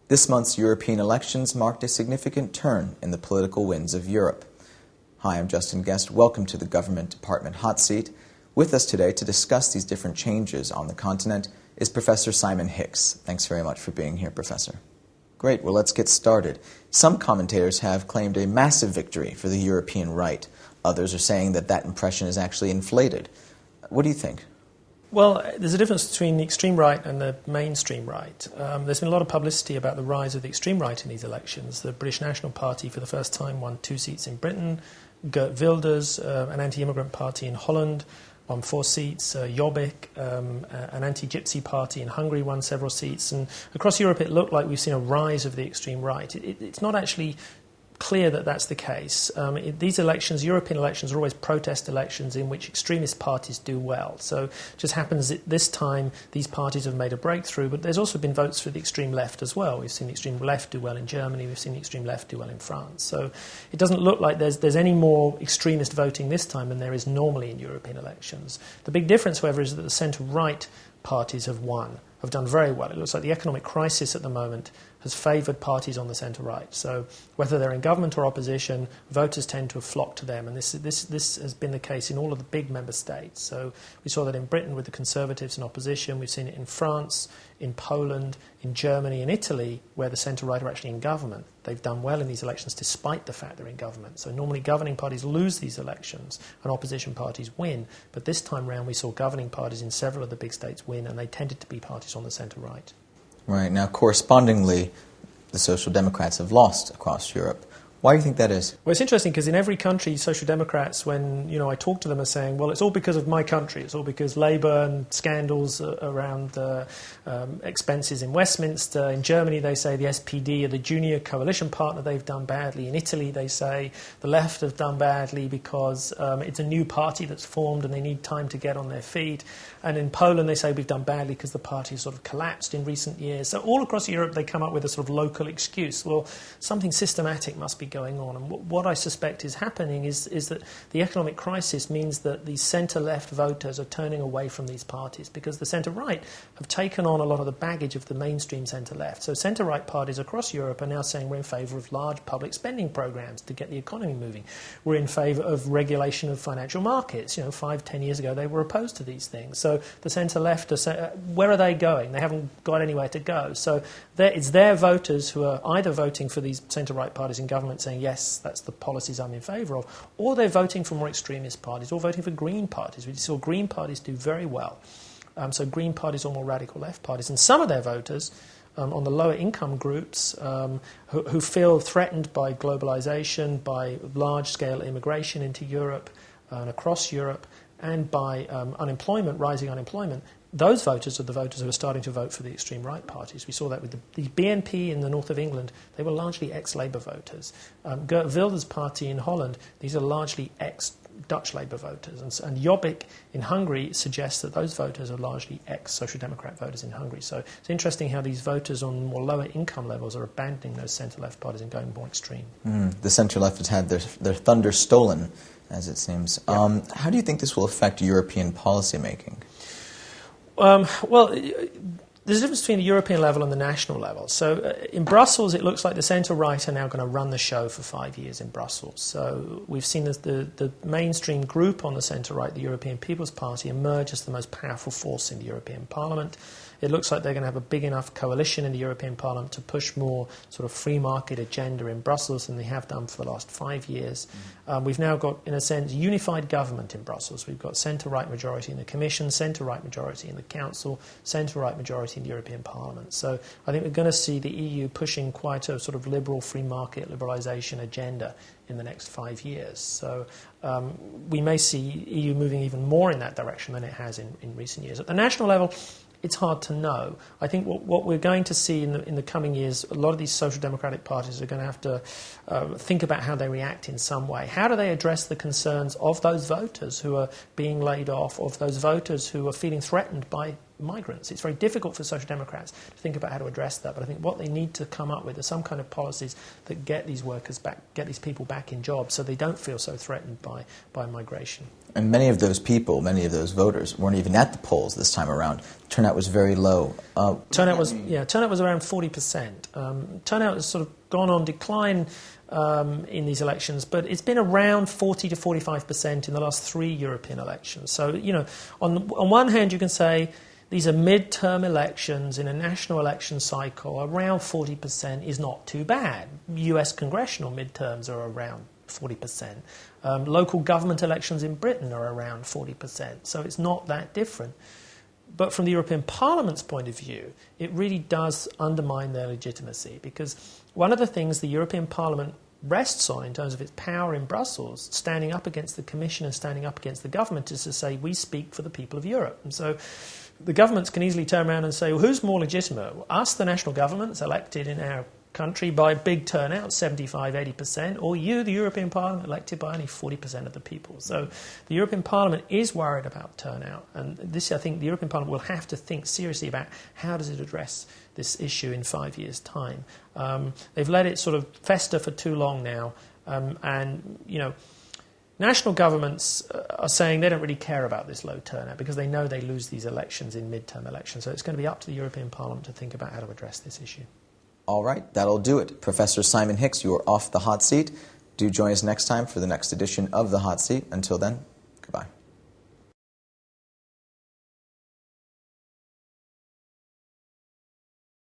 This month's European elections marked a significant turn in the political winds of Europe. Hi, I'm Justin Guest. Welcome to the Government Department Hot Seat. With us today to discuss these different changes on the continent is Professor Simon Hix. Thanks very much for being here, Professor. Great. Well, let's get started. Some commentators have claimed a massive victory for the European right. Others are saying that that impression is actually inflated. What do you think? Well, there's a difference between the extreme right and the mainstream right. There's been a lot of publicity about the rise of the extreme right in these elections. The British National Party, for the first time, won 2 seats in Britain. Geert Wilders, an anti-immigrant party in Holland, won 4 seats. Jobbik, an anti-gypsy party in Hungary, won several seats. And across Europe, it looked like we've seen a rise of the extreme right. It's not actually clear that that's the case. These elections, European elections, are always protest elections in which extremist parties do well. So it just happens that this time these parties have made a breakthrough, but there's also been votes for the extreme left as well. We've seen the extreme left do well in Germany, we've seen the extreme left do well in France. So it doesn't look like there's any more extremist voting this time than there is normally in European elections. The big difference, however, is that the centre-right parties have won, have done very well. It looks like the economic crisis at the moment has favoured parties on the centre-right. So whether they're in government or opposition, voters tend to have flocked to them. And this has been the case in all of the big member states. So we saw that in Britain with the Conservatives in opposition. We've seen it in France, in Poland, in Germany, in Italy, where the centre-right are actually in government. They've done well in these elections despite the fact they're in government. So normally governing parties lose these elections and opposition parties win. But this time round we saw governing parties in several of the big states win, and they tended to be parties on the centre-right. Right. Now, correspondingly, the Social Democrats have lost across Europe. Why do you think that is? Well, it's interesting because in every country, Social Democrats, when I talk to them, are saying, well, it's all because of my country. It's all because Labour and scandals around expenses in Westminster. In Germany, they say the SPD are the junior coalition partner. They've done badly. In Italy, they say the left have done badly because it's a new party that's formed and they need time to get on their feet. And in Poland, they say we've done badly because the party has sort of collapsed in recent years. So all across Europe, they come up with a sort of local excuse. Well, something systematic must be going on. And what I suspect is happening is that the economic crisis means that the centre-left voters are turning away from these parties because the centre-right have taken on a lot of the baggage of the mainstream centre-left. So centre-right parties across Europe are now saying we're in favour of large public spending programmes to get the economy moving. We're in favour of regulation of financial markets. 5-10 years ago, they were opposed to these things. So the centre-left are saying, where are they going? They haven't got anywhere to go. So it's their voters who are either voting for these centre-right parties in government saying, yes, that's the policies I'm in favour of, or they're voting for more extremist parties, or voting for Green parties. We saw Green parties do very well. So Green parties or more radical left parties. And some of their voters on the lower income groups who feel threatened by globalisation, by large-scale immigration into Europe and across Europe, and by unemployment, rising unemployment, those voters are the voters who are starting to vote for the extreme right parties. We saw that with the BNP in the north of England. They were largely ex-Labour voters. Geert Wilders' party in Holland, these are largely ex-Dutch Labour voters. And Jobbik in Hungary suggests that those voters are largely ex-Social Democrat voters in Hungary. So it's interesting how these voters on more lower income levels are abandoning those centre-left parties and going more extreme. The centre-left has had their thunder stolen, as it seems. Yeah. How do you think this will affect European policy making? Well, there's a difference between the European level and the national level. So in Brussels, it looks like the centre-right are now going to run the show for 5 years in Brussels. So we've seen the mainstream group on the centre-right, the European People's Party, emerge as the most powerful force in the European Parliament. It looks like they're going to have a big enough coalition in the European Parliament to push more sort of free market agenda in Brussels than they have done for the last 5 years. We've now got, in a sense, unified government in Brussels. We've got centre-right majority in the Commission, centre-right majority in the Council, centre-right majority in the European Parliament. So I think we're going to see the EU pushing quite a sort of liberal free market liberalisation agenda in the next 5 years. So we may see EU moving even more in that direction than it has in recent years. At the national level, it's hard to know. I think what we're going to see in the coming years, a lot of these social democratic parties are going to have to think about how they react in some way. How do they address the concerns of those voters who are being laid off, of those voters who are feeling threatened by migrants. It's very difficult for Social Democrats to think about how to address that, but I think what they need to come up with are some kind of policies that get these workers back, get these people back in jobs so they don't feel so threatened by migration. And many of those people, many of those voters, weren't even at the polls this time around. Turnout was very low. Turnout was around 40%. Turnout has sort of gone on decline in these elections, but it's been around 40 to 45% in the last 3 European elections. So, on one hand you can say these are mid-term elections in a national election cycle. Around 40% is not too bad. US congressional midterms are around 40%. Local government elections in Britain are around 40%. So it's not that different. But from the European Parliament's point of view, it really does undermine their legitimacy, because one of the things the European Parliament rests on in terms of its power in Brussels, standing up against the Commission and standing up against the government, is to say we speak for the people of Europe. And so the governments can easily turn around and say, well, who's more legitimate? Us, the national governments elected in our country by big turnout, 75, 80%, or you, the European Parliament, elected by only 40% of the people. So the European Parliament is worried about turnout, and this, I think, the European Parliament will have to think seriously about how does it address this issue in 5 years' time. They've let it sort of fester for too long now, and, national governments are saying they don't really care about this low turnout because they know they lose these elections in mid-term elections. So it's going to be up to the European Parliament to think about how to address this issue. All right, that'll do it. Professor Simon Hix, you are off the hot seat. Do join us next time for the next edition of The Hot Seat. Until then, goodbye.